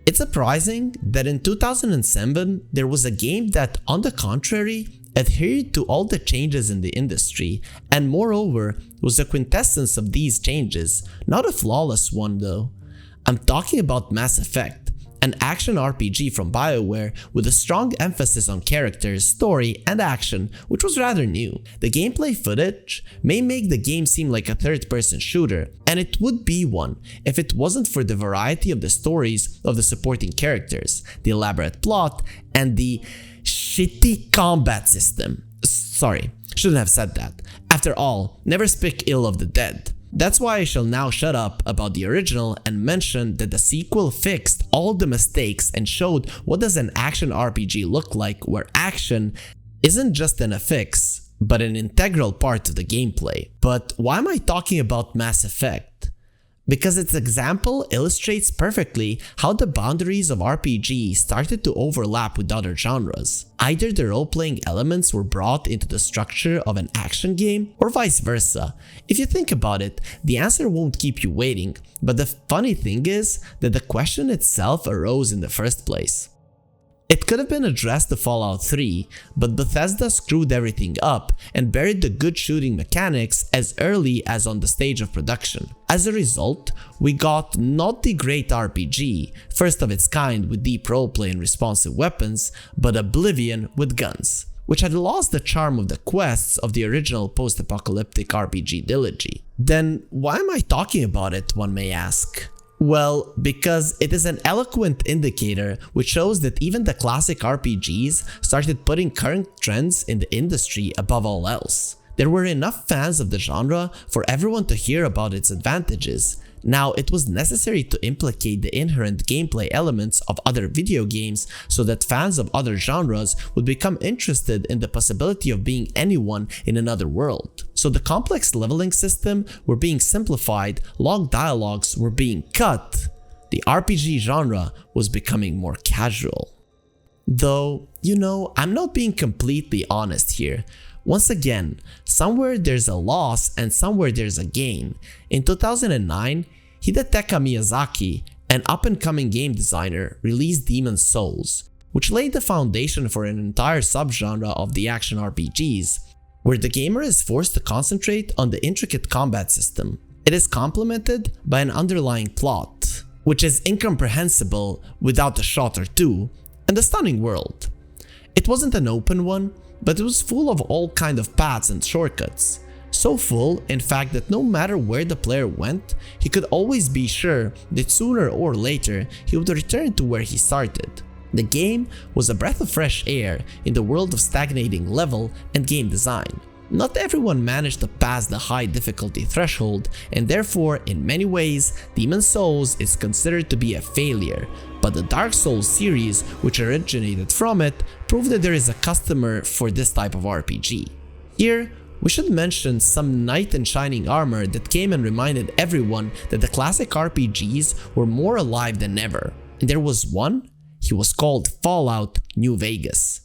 It's surprising that in 2007 there was a game that, on the contrary, adhered to all the changes in the industry, and moreover was a quintessence of these changes, not a flawless one though. I'm talking about Mass Effect, an action RPG from BioWare with a strong emphasis on characters, story, and action, which was rather new. The gameplay footage may make the game seem like a third-person shooter, and it would be one if it wasn't for the variety of the stories of the supporting characters, the elaborate plot, and the shitty combat system. Sorry, shouldn't have said that. After all, never speak ill of the dead. That's why I shall now shut up about the original and mention that the sequel fixed all the mistakes and showed what does an action RPG look like, where action isn't just an affix, but an integral part of the gameplay. But why am I talking about Mass Effect? Because its example illustrates perfectly how the boundaries of RPG started to overlap with other genres. Either the role-playing elements were brought into the structure of an action game, or vice versa. If you think about it, the answer won't keep you waiting, but the funny thing is that the question itself arose in the first place. It could have been addressed to Fallout 3, but Bethesda screwed everything up and buried the good shooting mechanics as early as on the stage of production. As a result, we got not the great RPG, first of its kind with deep roleplay and responsive weapons, but Oblivion with guns, which had lost the charm of the quests of the original post-apocalyptic RPG dilogy. Then why am I talking about it, one may ask? Well, because it is an eloquent indicator which shows that even the classic RPGs started putting current trends in the industry above all else. There were enough fans of the genre for everyone to hear about its advantages. Now, it was necessary to implicate the inherent gameplay elements of other video games so that fans of other genres would become interested in the possibility of being anyone in another world. So the complex leveling system were being simplified, long dialogues were being cut, the RPG genre was becoming more casual. Though, I'm not being completely honest here. Once again, somewhere there's a loss and somewhere there's a gain. In 2009, Hidetaka Miyazaki, an up-and-coming game designer, released Demon's Souls, which laid the foundation for an entire subgenre of the action RPGs, where the gamer is forced to concentrate on the intricate combat system. It is complemented by an underlying plot, which is incomprehensible without a shot or two, and a stunning world. It wasn't an open one, but it was full of all kind of paths and shortcuts. So full, in fact, that no matter where the player went, he could always be sure that sooner or later he would return to where he started. The game was a breath of fresh air in the world of stagnating level and game design. Not everyone managed to pass the high difficulty threshold, and therefore, in many ways, Demon's Souls is considered to be a failure, but the Dark Souls series, which originated from it, proved that there is a customer for this type of RPG. Here, we should mention some knight in shining armor that came and reminded everyone that the classic RPGs were more alive than ever, and there was one. He was called Fallout New Vegas.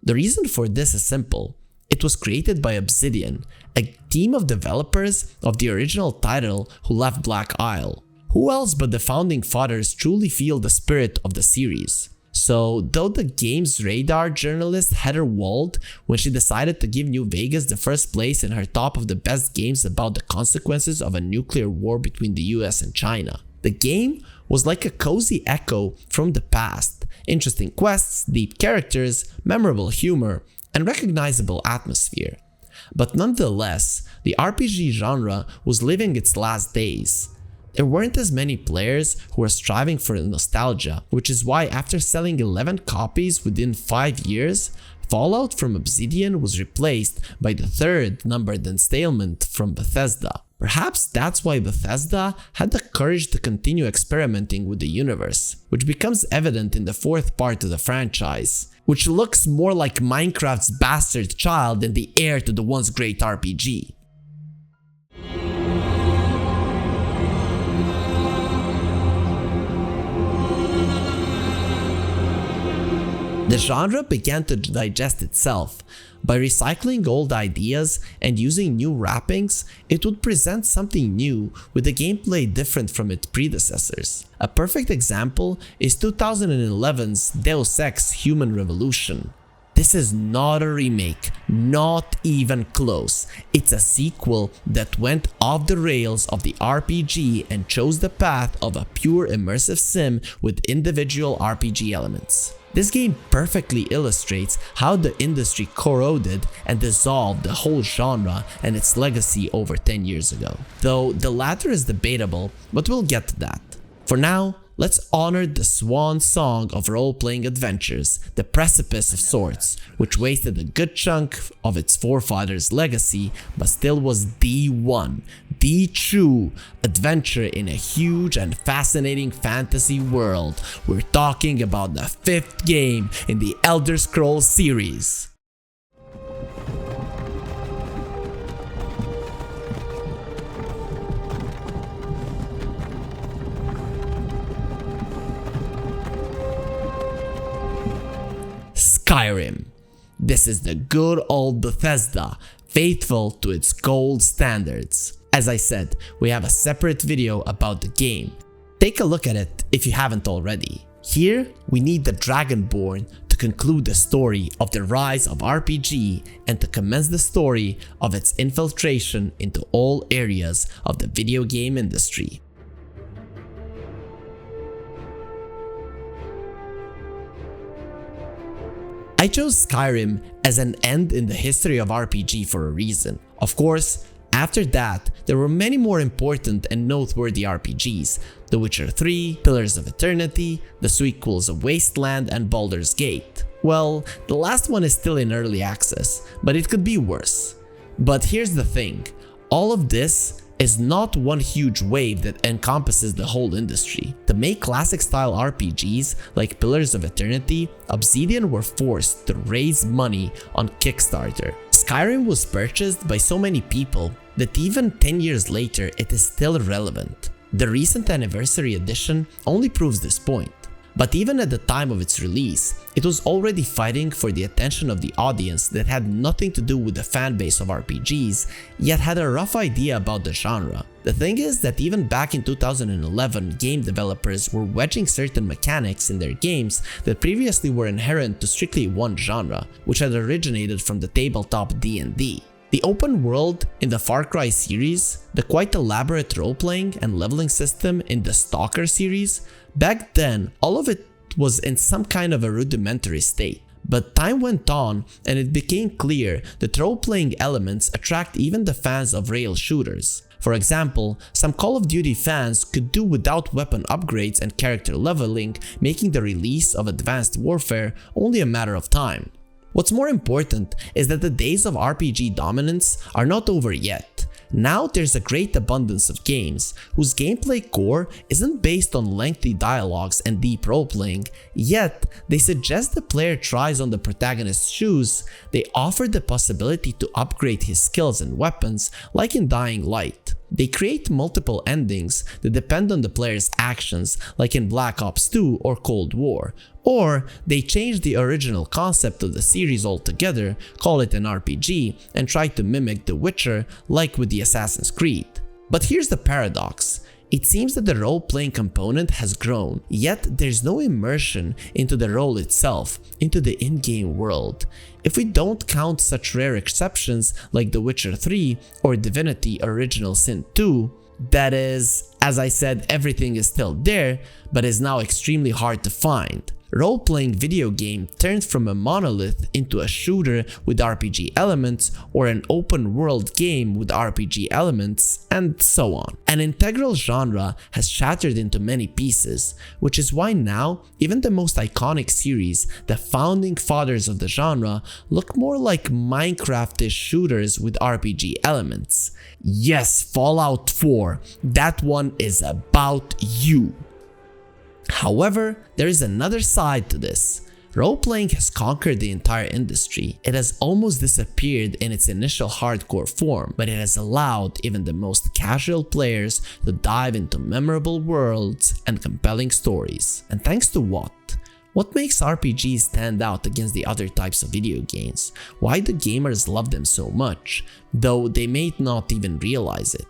The reason for this is simple. It was created by Obsidian, a team of developers of the original title who left Black Isle. Who else but the founding fathers truly feel the spirit of the series? So though the game's radar journalist Heather Wald, when she decided to give New Vegas the first place in her top of the best games about the consequences of a nuclear war between the US and China, the game was like a cozy echo from the past. Interesting quests, deep characters, memorable humor, and recognizable atmosphere. But nonetheless, the RPG genre was living its last days. There weren't as many players who were striving for nostalgia, which is why after selling 11 copies within 5 years, Fallout from Obsidian was replaced by the third numbered installment from Bethesda. Perhaps that's why Bethesda had the courage to continue experimenting with the universe, which becomes evident in the fourth part of the franchise, which looks more like Minecraft's bastard child than the heir to the once great RPG. The genre began to digest itself. By recycling old ideas and using new wrappings, it would present something new with a gameplay different from its predecessors. A perfect example is 2011's Deus Ex Human Revolution. This is not a remake, not even close. It's a sequel that went off the rails of the RPG and chose the path of a pure immersive sim with individual RPG elements. This game perfectly illustrates how the industry corroded and dissolved the whole genre and its legacy over 10 years ago. Though the latter is debatable, but we'll get to that. For now, let's honor the swan song of role-playing adventures, the Precipice of Sorts, which wasted a good chunk of its forefathers' legacy, but still was the one, the true adventure in a huge and fascinating fantasy world. We're talking about the 5th game in the Elder Scrolls series. Skyrim. This is the good old Bethesda, faithful to its gold standards. As I said, we have a separate video about the game. Take a look at it if you haven't already. Here, we need the Dragonborn to conclude the story of the rise of RPG and to commence the story of its infiltration into all areas of the video game industry. I chose Skyrim as an end in the history of RPG for a reason. Of course, after that, there were many more important and noteworthy RPGs: The Witcher 3, Pillars of Eternity, the sequels of Wasteland and Baldur's Gate. Well, the last one is still in early access, but it could be worse. But here's the thing, all of this is not one huge wave that encompasses the whole industry. To make classic style RPGs like Pillars of Eternity, Obsidian were forced to raise money on Kickstarter. Skyrim was purchased by so many people that even 10 years later it is still relevant. The recent anniversary edition only proves this point. But even at the time of its release, it was already fighting for the attention of the audience that had nothing to do with the fanbase of RPGs, yet had a rough idea about the genre. The thing is that even back in 2011, game developers were wedging certain mechanics in their games that previously were inherent to strictly one genre, which had originated from the tabletop D&D. The open world in the Far Cry series, the quite elaborate role-playing and leveling system in the Stalker series, back then all of it was in some kind of a rudimentary state. But time went on and it became clear that role-playing elements attract even the fans of rail shooters. For example, some Call of Duty fans could do without weapon upgrades and character leveling, making the release of Advanced Warfare only a matter of time. What's more important is that the days of RPG dominance are not over yet. Now there's a great abundance of games whose gameplay core isn't based on lengthy dialogues and deep role-playing, yet they suggest the player tries on the protagonist's shoes. They offer the possibility to upgrade his skills and weapons, like in Dying Light. They create multiple endings that depend on the player's actions, like in Black Ops 2 or Cold War. Or they change the original concept of the series altogether, call it an RPG, and try to mimic The Witcher like with the Assassin's Creed. But here's the paradox. It seems that the role-playing component has grown, yet there's no immersion into the role itself, into the in-game world. If we don't count such rare exceptions like The Witcher 3 or Divinity Original Sin 2, that is, as I said, everything is still there, but is now extremely hard to find. Role-playing video game turned from a monolith into a shooter with RPG elements, or an open world game with RPG elements, and so on. An integral genre has shattered into many pieces, which is why now even the most iconic series, the founding fathers of the genre, look more like Minecraft-ish shooters with RPG elements. Yes, Fallout 4, that one is about you. However, there is another side to this. Role-playing has conquered the entire industry. It has almost disappeared in its initial hardcore form, but it has allowed even the most casual players to dive into memorable worlds and compelling stories. And thanks to what? What makes RPGs stand out against the other types of video games? Why do gamers love them so much, though they may not even realize it?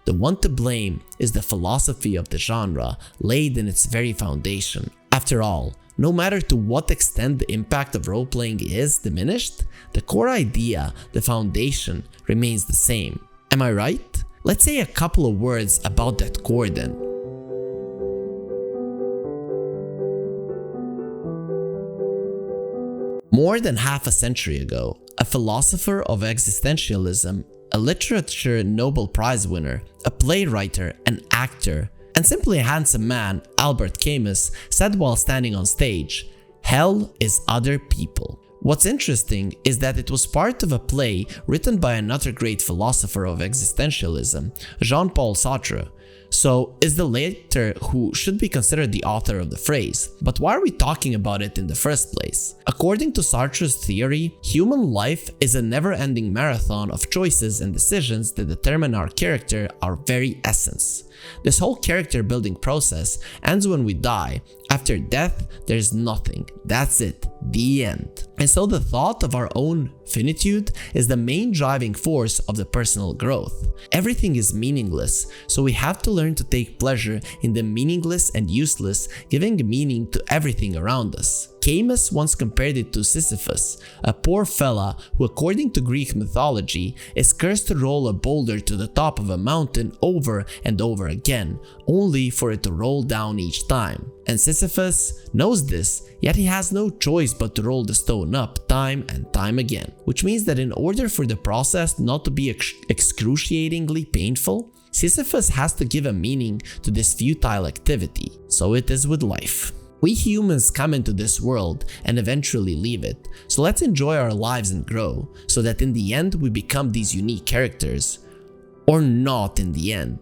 The one to blame is the philosophy of the genre laid in its very foundation. After all, no matter to what extent the impact of role-playing is diminished, the core idea, the foundation, remains the same. Am I right? Let's say a couple of words about that core then. More than half a century ago, a philosopher of existentialism, a literature Nobel Prize winner, a playwright, an actor, and simply a handsome man, Albert Camus, said while standing on stage, "Hell is other people." What's interesting is that it was part of a play written by another great philosopher of existentialism, Jean-Paul Sartre. So is the latter who should be considered the author of the phrase. But why are we talking about it in the first place? According to Sartre's theory, human life is a never-ending marathon of choices and decisions that determine our character, our very essence. This whole character building process ends when we die. After death, there's nothing. That's it. The end. And so the thought of our own finitude is the main driving force of the personal growth. Everything is meaningless, so we have to learn to take pleasure in the meaningless and useless, giving meaning to everything around us. Camus once compared it to Sisyphus, a poor fella who, according to Greek mythology, is cursed to roll a boulder to the top of a mountain over and over again, only for it to roll down each time. And Sisyphus knows this, yet he has no choice but to roll the stone up time and time again. Which means that in order for the process not to be excruciatingly painful, Sisyphus has to give a meaning to this futile activity. So it is with life. We humans come into this world and eventually leave it, so let's enjoy our lives and grow, so that in the end we become these unique characters. Or not in the end.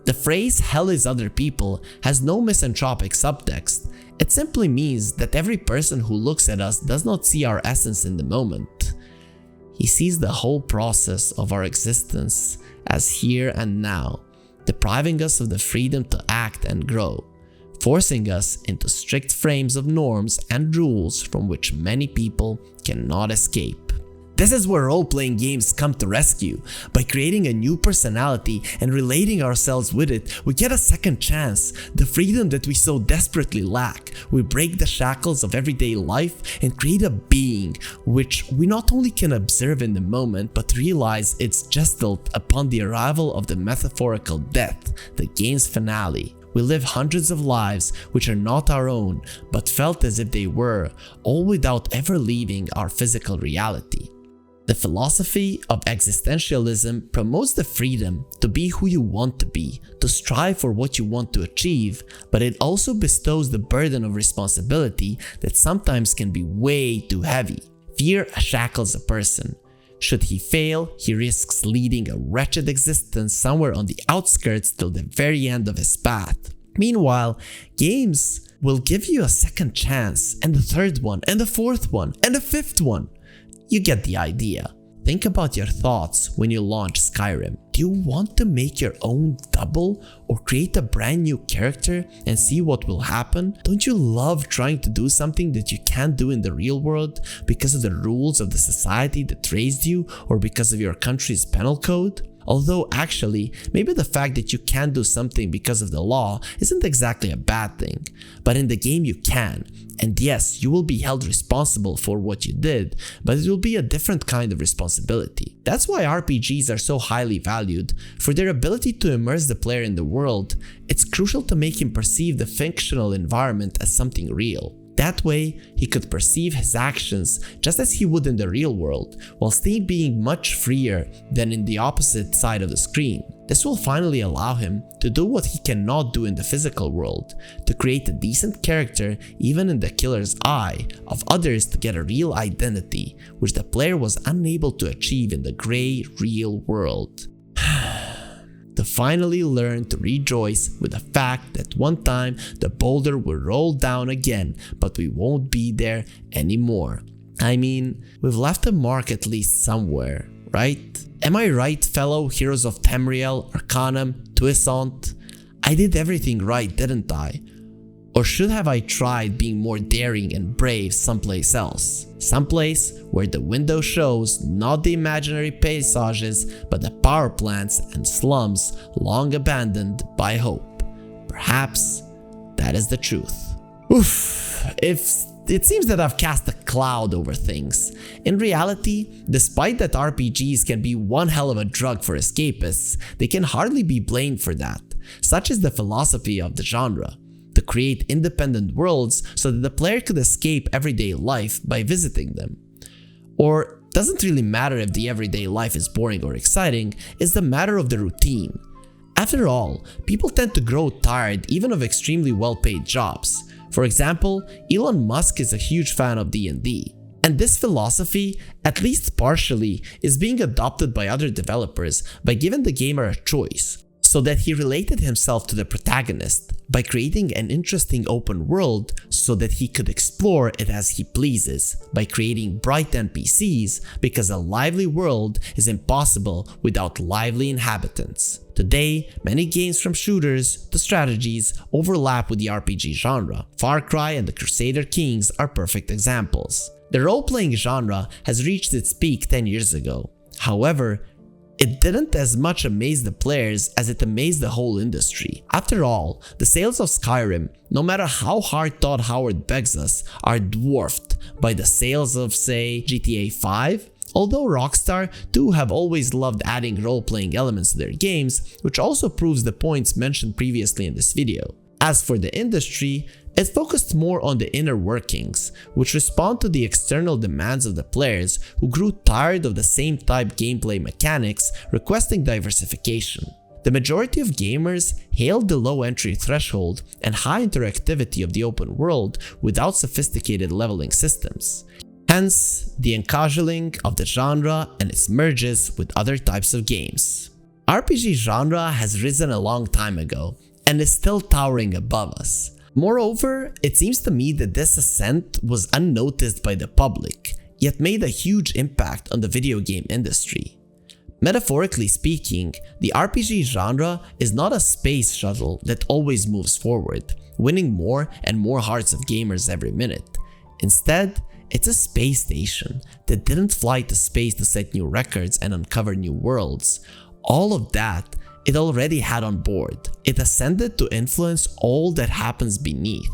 The phrase "hell is other people" has no misanthropic subtext. It simply means that every person who looks at us does not see our essence in the moment. He sees the whole process of our existence as here and now, depriving us of the freedom to act and grow, forcing us into strict frames of norms and rules from which many people cannot escape. This is where role-playing games come to rescue. By creating a new personality and relating ourselves with it, we get a second chance, the freedom that we so desperately lack. We break the shackles of everyday life and create a being which we not only can observe in the moment, but realize it's gestalt upon the arrival of the metaphorical death, the game's finale. We live hundreds of lives which are not our own, but felt as if they were, all without ever leaving our physical reality. The philosophy of existentialism promotes the freedom to be who you want to be, to strive for what you want to achieve, but it also bestows the burden of responsibility that sometimes can be way too heavy. Fear shackles a person. Should he fail, he risks leading a wretched existence somewhere on the outskirts till the very end of his path. Meanwhile, games will give you a second chance, and a third one, and a fourth one, and a fifth one. You get the idea. Think about your thoughts when you launch Skyrim. Do you want to make your own double or create a brand new character and see what will happen? Don't you love trying to do something that you can't do in the real world because of the rules of the society that raised you or because of your country's penal code? Although actually, maybe the fact that you can't do something because of the law isn't exactly a bad thing, but in the game you can, and yes, you will be held responsible for what you did, but it will be a different kind of responsibility. That's why RPGs are so highly valued. For their ability to immerse the player in the world, it's crucial to make him perceive the fictional environment as something real. That way, he could perceive his actions just as he would in the real world, while still being much freer than in the opposite side of the screen. This will finally allow him to do what he cannot do in the physical world, to create a decent character even in the killer's eye of others, to get a real identity, which the player was unable to achieve in the grey real world. To finally learn to rejoice with the fact that one time the boulder will roll down again, but we won't be there anymore. I mean, we've left a mark at least somewhere, right? Am I right, fellow heroes of Tamriel, Arcanum, Toussaint? I did everything right, didn't I? Or should have I tried being more daring and brave someplace else? Someplace where the window shows not the imaginary paysages, but the power plants and slums long abandoned by hope. Perhaps that is the truth. Oof, it seems that I've cast a cloud over things. In reality, despite that RPGs can be one hell of a drug for escapists, they can hardly be blamed for that. Such is the philosophy of the genre, to create independent worlds so that the player could escape everyday life by visiting them. Or, doesn't really matter if the everyday life is boring or exciting, it's the matter of the routine. After all, people tend to grow tired even of extremely well-paid jobs. For example, Elon Musk is a huge fan of D&D. And this philosophy, at least partially, is being adopted by other developers by giving the gamer a choice, so that he related himself to the protagonist by creating an interesting open world so that he could explore it as he pleases, by creating bright NPCs because a lively world is impossible without lively inhabitants. Today, many games from shooters to strategies overlap with the RPG genre. Far Cry and the Crusader Kings are perfect examples. The role-playing genre has reached its peak 10 years ago. However, it didn't as much amaze the players as it amazed the whole industry. After all, the sales of Skyrim, no matter how hard Todd Howard begs us, are dwarfed by the sales of, say, GTA V. Although Rockstar too have always loved adding role-playing elements to their games, which also proves the points mentioned previously in this video. As for the industry, it focused more on the inner workings, which respond to the external demands of the players who grew tired of the same type gameplay mechanics, requesting diversification. The majority of gamers hailed the low entry threshold and high interactivity of the open world without sophisticated leveling systems. Hence, the encourageing of the genre and its merges with other types of games. RPG genre has risen a long time ago and is still towering above us. Moreover, it seems to me that this ascent was unnoticed by the public, yet made a huge impact on the video game industry. Metaphorically speaking, the RPG genre is not a space shuttle that always moves forward, winning more and more hearts of gamers every minute. Instead, it's a space station that didn't fly to space to set new records and uncover new worlds. All of that it already had on board. It ascended to influence all that happens beneath,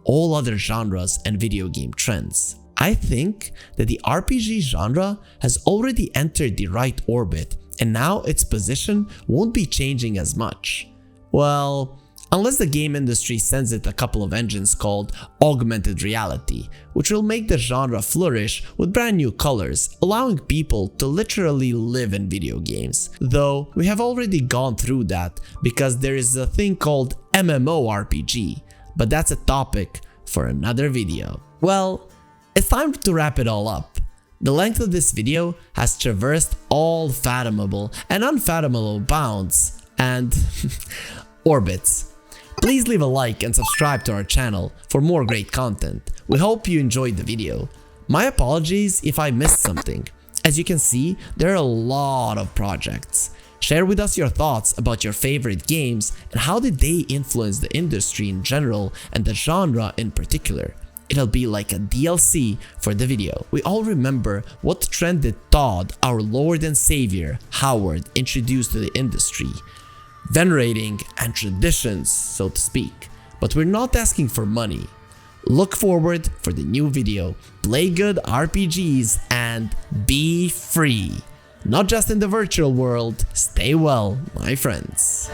all other genres and video game trends. I think that the RPG genre has already entered the right orbit, and now its position won't be changing as much. Well, unless the game industry sends it a couple of engines called augmented reality, which will make the genre flourish with brand new colors, allowing people to literally live in video games. Though we have already gone through that because there is a thing called MMORPG, but that's a topic for another video. Well, it's time to wrap it all up. The length of this video has traversed all fathomable and unfathomable bounds and orbits. Please leave a like and subscribe to our channel for more great content. We hope you enjoyed the video. My apologies if I missed something. As you can see, there are a lot of projects. Share with us your thoughts about your favorite games and how did they influence the industry in general and the genre in particular. It'll be like a DLC for the video. We all remember what trend did Todd, our Lord and Savior, Howard, introduced to the industry. Venerating and traditions, so to speak. But we're not asking for money. Look forward for the new video, play good RPGs, and be free. Not just in the virtual world, stay well, my friends.